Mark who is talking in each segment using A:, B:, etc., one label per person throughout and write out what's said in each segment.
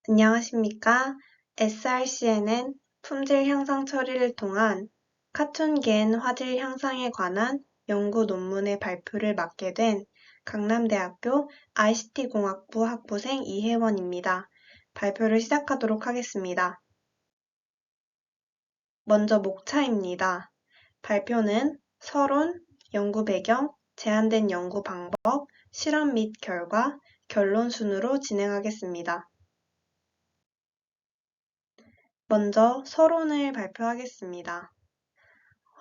A: 안녕하십니까? SRCN은 품질 향상 처리를 통한 카툰 겐 화질 향상에 관한 연구 논문의 발표를 맡게 된 강남대학교 ICT공학부 학부생 이혜원입니다. 발표를 시작하도록 하겠습니다. 먼저 목차입니다. 발표는 서론, 연구 배경, 제한된 연구 방법, 실험 및 결과, 결론 순으로 진행하겠습니다. 먼저 서론을 발표하겠습니다.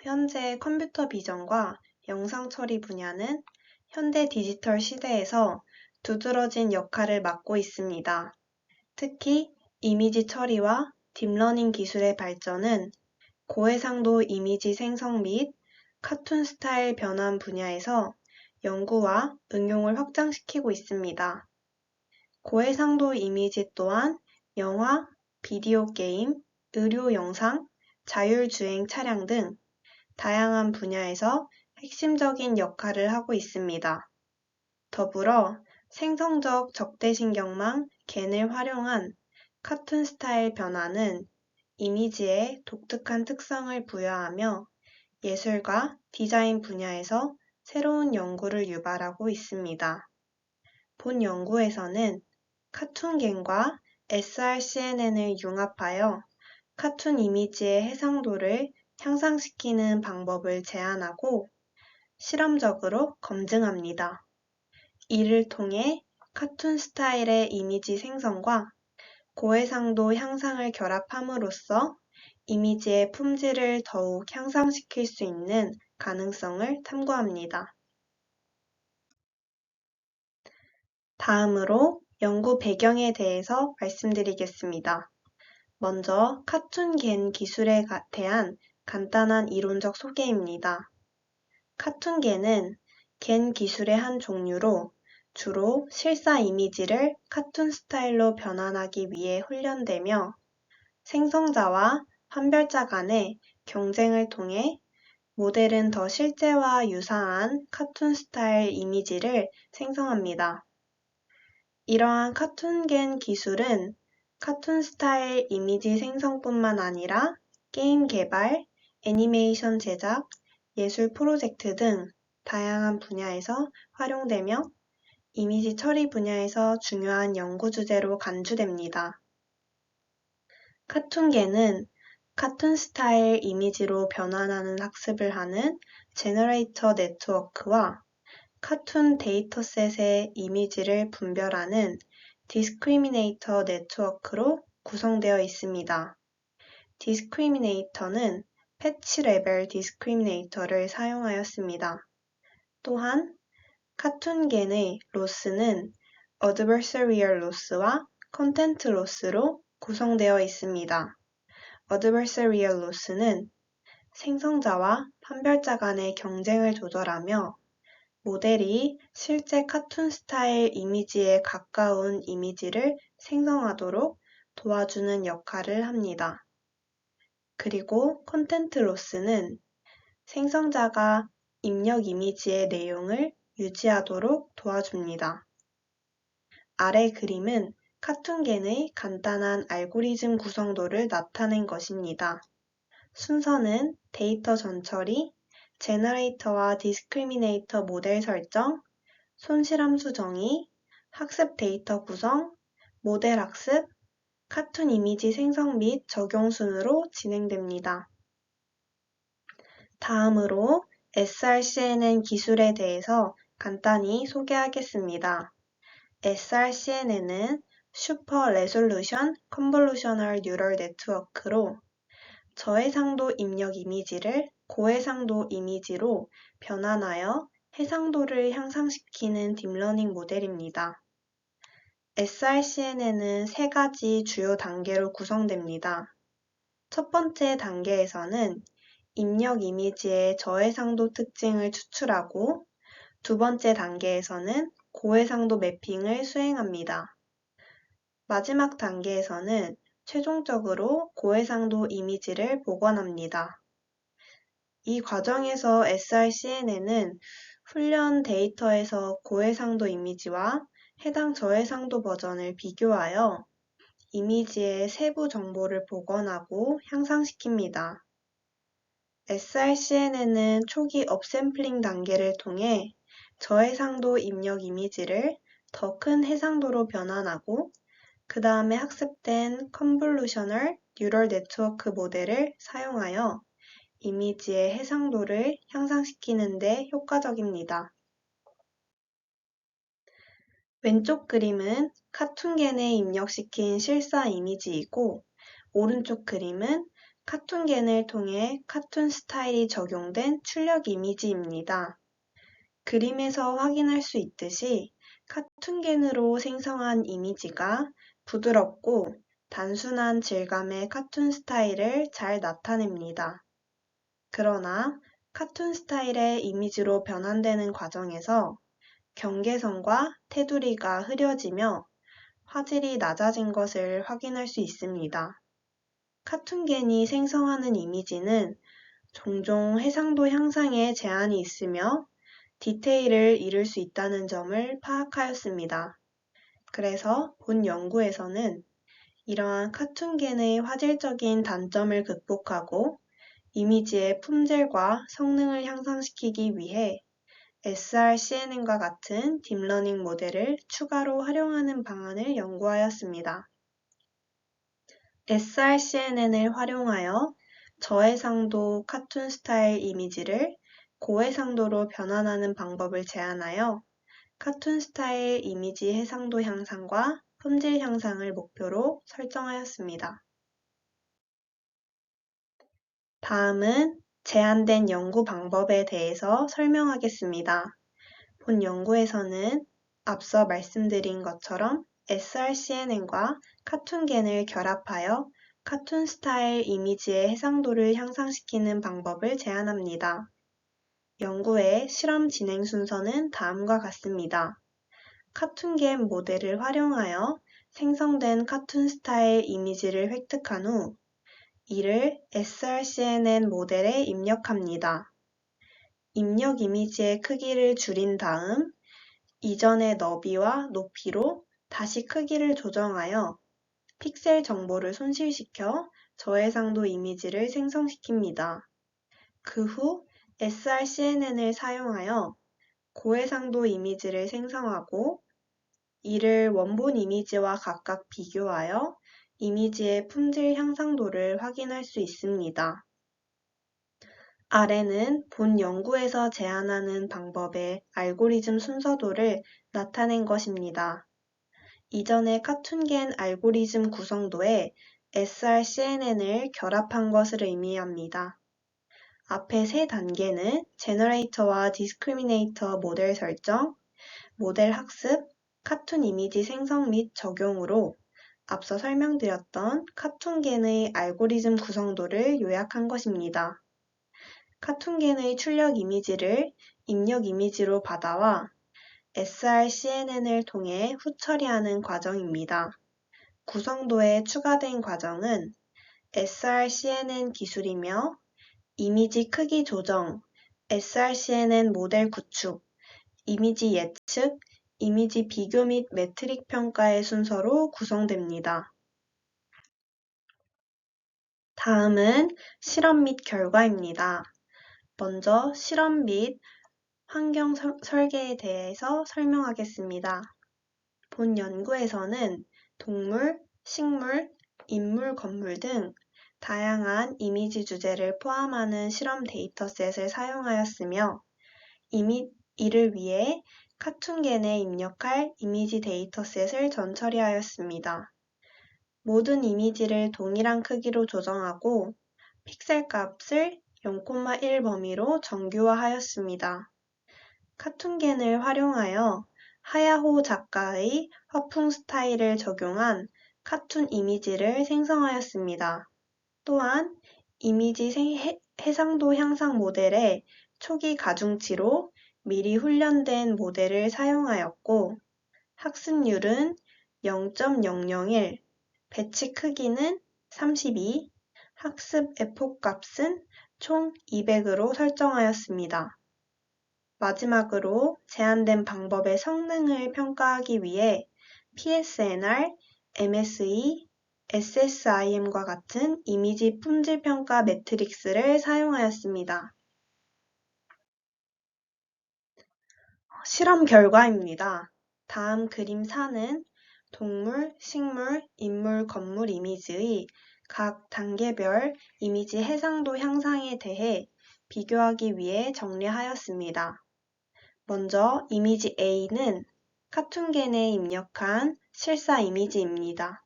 A: 현재 컴퓨터 비전과 영상 처리 분야는 현대 디지털 시대에서 두드러진 역할을 맡고 있습니다. 특히 이미지 처리와 딥러닝 기술의 발전은 고해상도 이미지 생성 및 카툰 스타일 변환 분야에서 연구와 응용을 확장시키고 있습니다. 고해상도 이미지 또한 영화, 비디오 게임, 의료 영상, 자율주행 차량 등 다양한 분야에서 핵심적인 역할을 하고 있습니다. 더불어 생성적 적대신경망 겐을 활용한 카툰 스타일 변화는 이미지에 독특한 특성을 부여하며 예술과 디자인 분야에서 새로운 연구를 유발하고 있습니다. 본 연구에서는 카툰 겐과 SRCNN을 융합하여 카툰 이미지의 해상도를 향상시키는 방법을 제안하고 실험적으로 검증합니다. 이를 통해 카툰 스타일의 이미지 생성과 고해상도 향상을 결합함으로써 이미지의 품질을 더욱 향상시킬 수 있는 가능성을 탐구합니다. 다음으로 연구 배경에 대해서 말씀드리겠습니다. 먼저 카툰 겐 기술에 대한 간단한 이론적 소개입니다. 카툰 겐은 겐 기술의 한 종류로 주로 실사 이미지를 카툰 스타일로 변환하기 위해 훈련되며 생성자와 판별자 간의 경쟁을 통해 모델은 더 실제와 유사한 카툰 스타일 이미지를 생성합니다. 이러한 카툰 겐 기술은 카툰 스타일 이미지 생성뿐만 아니라 게임 개발, 애니메이션 제작, 예술 프로젝트 등 다양한 분야에서 활용되며 이미지 처리 분야에서 중요한 연구 주제로 간주됩니다. 카툰 겐은 카툰 스타일 이미지로 변환하는 학습을 하는 제너레이터 네트워크와 카툰 데이터셋의 이미지를 분별하는 디스크리미네이터 네트워크로 구성되어 있습니다. 디스크리미네이터는 패치 레벨 디스크리미네이터를 사용하였습니다. 또한 카툰 겐의 로스는 어드버서리얼 로스와 컨텐트 로스로 구성되어 있습니다. 어드버서리얼 로스는 생성자와 판별자 간의 경쟁을 조절하며 모델이 실제 카툰 스타일 이미지에 가까운 이미지를 생성하도록 도와주는 역할을 합니다. 그리고 컨텐트 로스는 생성자가 입력 이미지의 내용을 유지하도록 도와줍니다. 아래 그림은 카툰 겐의 간단한 알고리즘 구성도를 나타낸 것입니다. 순서는 데이터 전처리, 제너레이터와 디스크리미네이터 모델 설정, 손실함수 정의, 학습 데이터 구성, 모델 학습, 카툰 이미지 생성 및 적용 순으로 진행됩니다. 다음으로 SRCNN 기술에 대해서 간단히 소개하겠습니다. SRCNN은 슈퍼 레솔루션 컨볼루셔널 뉴럴 네트워크로 저해상도 입력 이미지를 고해상도 이미지로 변환하여 해상도를 향상시키는 딥러닝 모델입니다. SRCNN은 세 가지 주요 단계로 구성됩니다. 첫 번째 단계에서는 입력 이미지의 저해상도 특징을 추출하고 두 번째 단계에서는 고해상도 매핑을 수행합니다. 마지막 단계에서는 최종적으로 고해상도 이미지를 복원합니다. 이 과정에서 SRCNN은 훈련 데이터에서 고해상도 이미지와 해당 저해상도 버전을 비교하여 이미지의 세부 정보를 복원하고 향상시킵니다. srCNN은 초기 업샘플링 단계를 통해 저해상도 입력 이미지를 더 큰 해상도로 변환하고 그 다음에 학습된 컨볼루셔널 뉴럴 네트워크 모델을 사용하여 이미지의 해상도를 향상시키는 데 효과적입니다. 왼쪽 그림은 카툰겐에 입력시킨 실사 이미지이고 오른쪽 그림은 카툰겐을 통해 카툰 스타일이 적용된 출력 이미지입니다. 그림에서 확인할 수 있듯이 카툰겐으로 생성한 이미지가 부드럽고 단순한 질감의 카툰 스타일을 잘 나타냅니다. 그러나 카툰 스타일의 이미지로 변환되는 과정에서 경계선과 테두리가 흐려지며 화질이 낮아진 것을 확인할 수 있습니다. 카툰겐이 생성하는 이미지는 종종 해상도 향상에 제한이 있으며 디테일을 잃을 수 있다는 점을 파악하였습니다. 그래서 본 연구에서는 이러한 카툰겐의 화질적인 단점을 극복하고 이미지의 품질과 성능을 향상시키기 위해 srCNN과 같은 딥러닝 모델을 추가로 활용하는 방안을 연구하였습니다. srCNN을 활용하여 저해상도 카툰 스타일 이미지를 고해상도로 변환하는 방법을 제안하여 카툰 스타일 이미지 해상도 향상과 품질 향상을 목표로 설정하였습니다. 다음은 제안된 연구 방법에 대해서 설명하겠습니다. 본 연구에서는 앞서 말씀드린 것처럼 srCNN과 카툰겐을 결합하여 카툰 스타일 이미지의 해상도를 향상시키는 방법을 제안합니다. 연구의 실험 진행 순서는 다음과 같습니다. 카툰겐 모델을 활용하여 생성된 카툰 스타일 이미지를 획득한 후 이를 srCNN 모델에 입력합니다. 입력 이미지의 크기를 줄인 다음 이전의 너비와 높이로 다시 크기를 조정하여 픽셀 정보를 손실시켜 저해상도 이미지를 생성시킵니다. 그 후 srCNN을 사용하여 고해상도 이미지를 생성하고 이를 원본 이미지와 각각 비교하여 이미지의 품질 향상도를 확인할 수 있습니다. 아래는 본 연구에서 제안하는 방법의 알고리즘 순서도를 나타낸 것입니다. 이전의 카툰겐 알고리즘 구성도에 srCNN을 결합한 것을 의미합니다. 앞의 세 단계는 제너레이터와 디스크리미네이터 모델 설정, 모델 학습, 카툰 이미지 생성 및 적용으로 앞서 설명드렸던 카툰겐의 알고리즘 구성도를 요약한 것입니다. 카툰겐의 출력 이미지를 입력 이미지로 받아와 srCNN을 통해 후처리하는 과정입니다. 구성도에 추가된 과정은 srCNN 기술이며 이미지 크기 조정, srCNN 모델 구축, 이미지 예측, 이미지 비교 및 매트릭 평가의 순서로 구성됩니다. 다음은 실험 및 결과입니다. 먼저 실험 및 환경 설계에 대해서 설명하겠습니다. 본 연구에서는 동물, 식물, 인물, 건물 등 다양한 이미지 주제를 포함하는 실험 데이터셋을 사용하였으며 이를 위해 카툰겐에 입력할 이미지 데이터셋을 전처리하였습니다. 모든 이미지를 동일한 크기로 조정하고 픽셀 값을 0,1 범위로 정규화하였습니다. 카툰겐을 활용하여 하야호 작가의 화풍 스타일을 적용한 카툰 이미지를 생성하였습니다. 또한 이미지 해상도 향상 모델의 초기 가중치로 미리 훈련된 모델을 사용하였고 학습률은 0.001, 배치 크기는 32, 학습 에포 값은 총 200으로 설정하였습니다. 마지막으로 제안된 방법의 성능을 평가하기 위해 PSNR, MSE, SSIM과 같은 이미지 품질 평가 매트릭스를 사용하였습니다. 실험 결과입니다. 다음 그림 4는 동물, 식물, 인물, 건물 이미지의 각 단계별 이미지 해상도 향상에 대해 비교하기 위해 정리하였습니다. 먼저 이미지 A는 카툰겐에 입력한 실사 이미지입니다.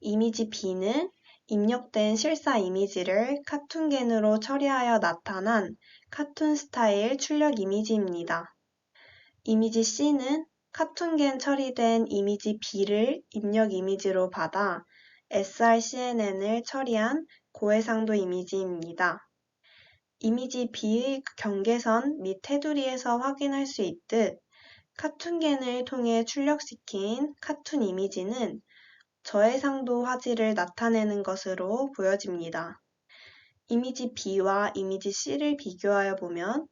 A: 이미지 B는 입력된 실사 이미지를 카툰겐으로 처리하여 나타난 카툰 스타일 출력 이미지입니다. 이미지 C는 카툰겐 처리된 이미지 B를 입력 이미지로 받아 srcnn을 처리한 고해상도 이미지입니다. 이미지 B의 경계선 및 테두리에서 확인할 수 있듯 카툰겐을 통해 출력시킨 카툰 이미지는 저해상도 화질을 나타내는 것으로 보여집니다. 이미지 B와 이미지 C를 비교하여 보면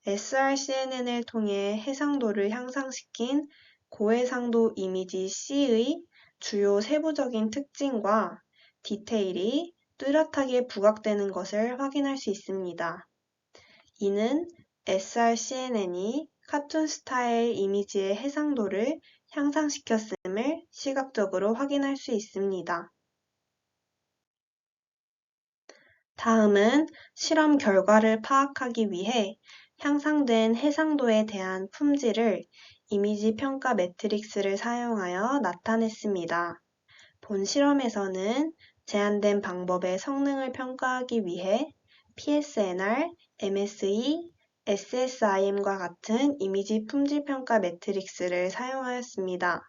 A: srcnn을 통해 해상도를 향상시킨 고해상도 이미지 C의 주요 세부적인 특징과 디테일이 뚜렷하게 부각되는 것을 확인할 수 있습니다. 이는 srcnn이 카툰 스타일 이미지의 해상도를 향상시켰음을 시각적으로 확인할 수 있습니다. 다음은 실험 결과를 파악하기 위해 향상된 해상도에 대한 품질을 이미지 평가 매트릭스를 사용하여 나타냈습니다. 본 실험에서는 제한된 방법의 성능을 평가하기 위해 PSNR, MSE, SSIM과 같은 이미지 품질 평가 매트릭스를 사용하였습니다.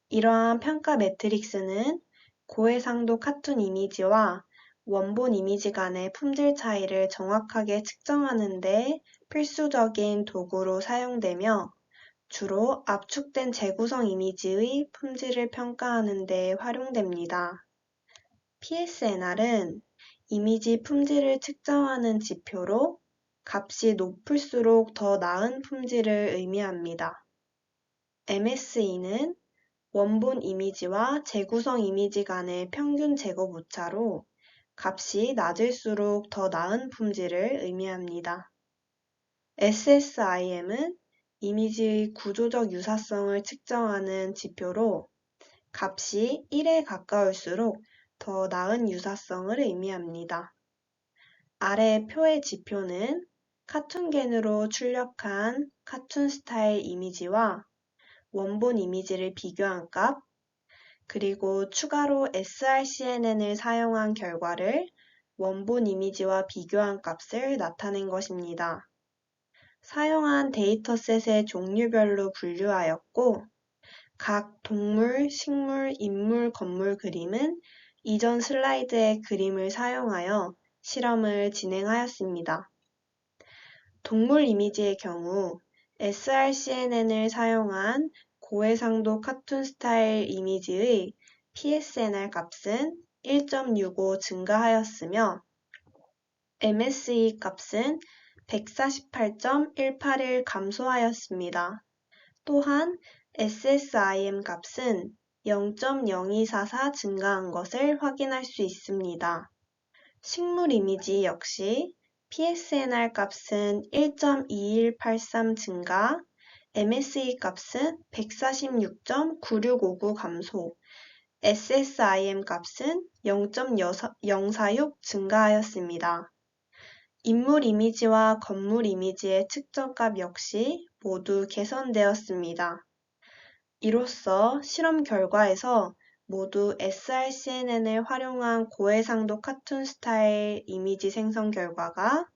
A: 이러한 평가 매트릭스는 고해상도 카툰 이미지와 원본 이미지 간의 품질 차이를 정확하게 측정하는 데 필수적인 도구로 사용되며 주로 압축된 재구성 이미지의 품질을 평가하는 데 활용됩니다. PSNR은 이미지 품질을 측정하는 지표로 값이 높을수록 더 나은 품질을 의미합니다. MSE는 원본 이미지와 재구성 이미지 간의 평균 제곱 오차로 값이 낮을수록 더 나은 품질을 의미합니다. SSIM은 이미지의 구조적 유사성을 측정하는 지표로 값이 1에 가까울수록 더 나은 유사성을 의미합니다. 아래 표의 지표는 카툰겐으로 출력한 카툰 스타일 이미지와 원본 이미지를 비교한 값, 그리고 추가로 srcnn을 사용한 결과를 원본 이미지와 비교한 값을 나타낸 것입니다. 사용한 데이터셋의 종류별로 분류하였고, 각 동물, 식물, 인물, 건물 그림은 이전 슬라이드의 그림을 사용하여 실험을 진행하였습니다. 동물 이미지의 경우 srcnn을 사용한 고해상도 카툰 스타일 이미지의 PSNR 값은 1.65 증가하였으며 MSE 값은 148.181 감소하였습니다. 또한 SSIM 값은 0.0244 증가한 것을 확인할 수 있습니다. 식물 이미지 역시 PSNR 값은 1.2183 증가, MSE 값은 146.9659 감소, SSIM 값은 0.046 증가하였습니다. 인물 이미지와 건물 이미지의 측정값 역시 모두 개선되었습니다. 이로써 실험 결과에서 모두 srcnn을 활용한 고해상도 카툰 스타일 이미지 생성 결과가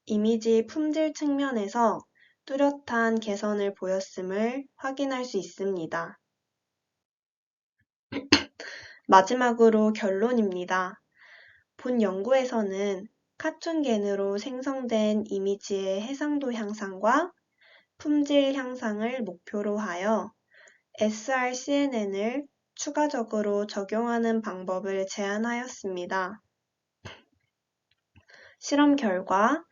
A: 이미지 품질 측면에서 뚜렷한 개선을 보였음을 확인할 수 있습니다. 마지막으로 결론입니다. 본 연구에서는 카툰겐으로 생성된 이미지의 해상도 향상과 품질 향상을 목표로 하여 srcnn을 추가적으로 적용하는 방법을 제안하였습니다. 실험 결과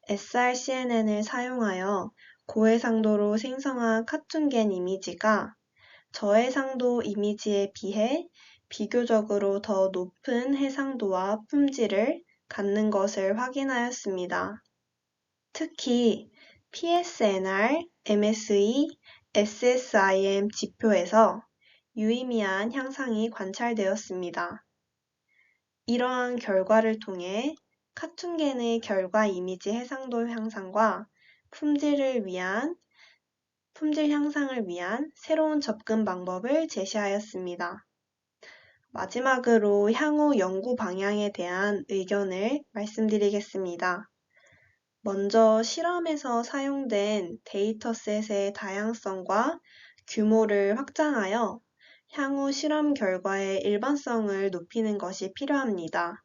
A: srcnn을 사용하여 고해상도로 생성한 카툰겐 이미지가 저해상도 이미지에 비해 비교적으로 더 높은 해상도와 품질을 갖는 것을 확인하였습니다. 특히 PSNR, MSE, SSIM 지표에서 유의미한 향상이 관찰되었습니다. 이러한 결과를 통해 카툰겐의 결과 이미지 해상도 향상과 품질 향상을 위한 새로운 접근 방법을 제시하였습니다. 마지막으로 향후 연구 방향에 대한 의견을 말씀드리겠습니다. 먼저 실험에서 사용된 데이터셋의 다양성과 규모를 확장하여 향후 실험 결과의 일반성을 높이는 것이 필요합니다.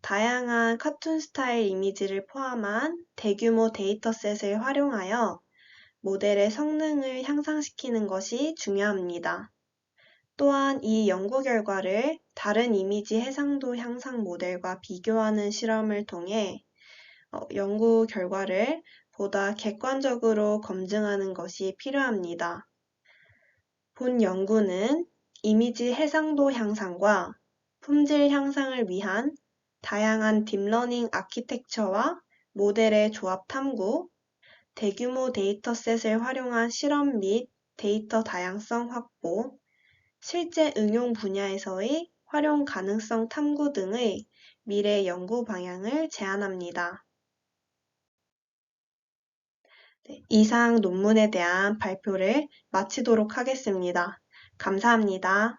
A: 다양한 카툰 스타일 이미지를 포함한 대규모 데이터셋을 활용하여 모델의 성능을 향상시키는 것이 중요합니다. 또한 이 연구 결과를 다른 이미지 해상도 향상 모델과 비교하는 실험을 통해 연구 결과를 보다 객관적으로 검증하는 것이 필요합니다. 본 연구는 이미지 해상도 향상과 품질 향상을 위한 다양한 딥러닝 아키텍처와 모델의 조합 탐구, 대규모 데이터셋을 활용한 실험 및 데이터 다양성 확보, 실제 응용 분야에서의 활용 가능성 탐구 등의 미래 연구 방향을 제안합니다. 이상 논문에 대한 발표를 마치도록 하겠습니다. 감사합니다.